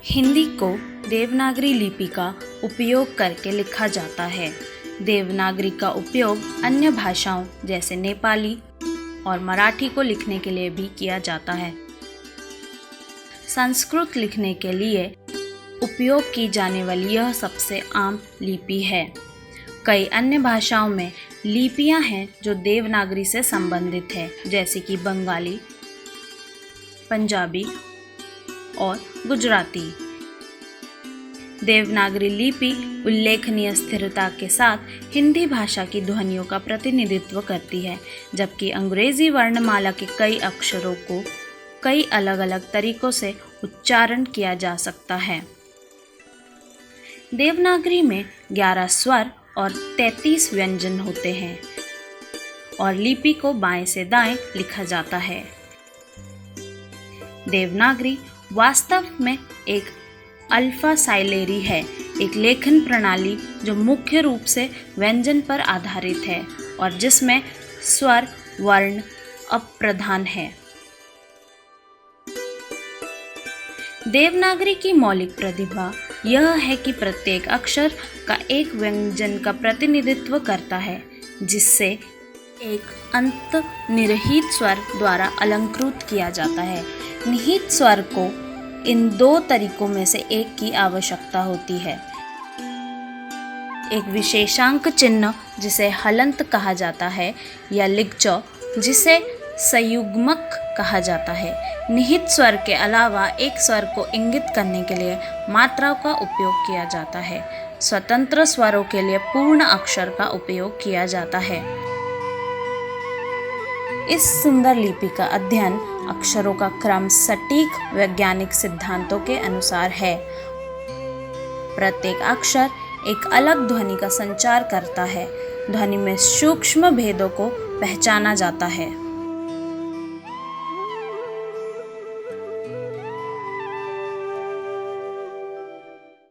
हिंदी को देवनागरी लिपि का उपयोग करके लिखा जाता है। देवनागरी का उपयोग अन्य भाषाओं जैसे नेपाली और मराठी को लिखने के लिए भी किया जाता है। संस्कृत लिखने के लिए उपयोग की जाने वाली यह सबसे आम लिपि है। कई अन्य भाषाओं में लिपियां हैं जो देवनागरी से संबंधित है, जैसे कि बंगाली, पंजाबी और गुजराती। देवनागरी लिपि उल्लेखनीय स्थिरता के साथ हिंदी भाषा की ध्वनियों का प्रतिनिधित्व करती है, जबकि अंग्रेजी वर्णमाला के कई अक्षरों को कई अलग अलग तरीकों से उच्चारण किया जा सकता है। देवनागरी में 11 स्वर और 33 व्यंजन होते हैं और लिपि को बाएं से दाएं लिखा जाता है। देवनागरी वास्तव में एक अल्फासाइलेरी है, एक लेखन प्रणाली जो मुख्य रूप से व्यंजन पर आधारित है और जिसमें स्वर वर्ण अप्रधान है। देवनागरी की मौलिक प्रतिभा यह है कि प्रत्येक अक्षर का एक व्यंजन का प्रतिनिधित्व करता है, जिससे एक अंतर्निहित स्वर द्वारा अलंकृत किया जाता है। निहित स्वर को इन दो तरीकों में से एक की आवश्यकता होती है। एक विशेषांक चिन्ह जिसे हलंत कहा जाता है या लिग्च जिसे संयुग्मक कहा जाता है। निहित स्वर के अलावा एक स्वर को इंगित करने के लिए मात्राओं का उपयोग किया जाता है। स्वतंत्र स्वरों के लिए पूर्ण अक्षर का उपयोग किया जाता है। इस सुंदर लिपि का अध्ययन अक्षरों का क्रम सटीक वैज्ञानिक सिद्धांतों के अनुसार है। प्रत्येक अक्षर एक अलग ध्वनि का संचार करता है। ध्वनि में सूक्ष्म भेदों को पहचाना जाता है।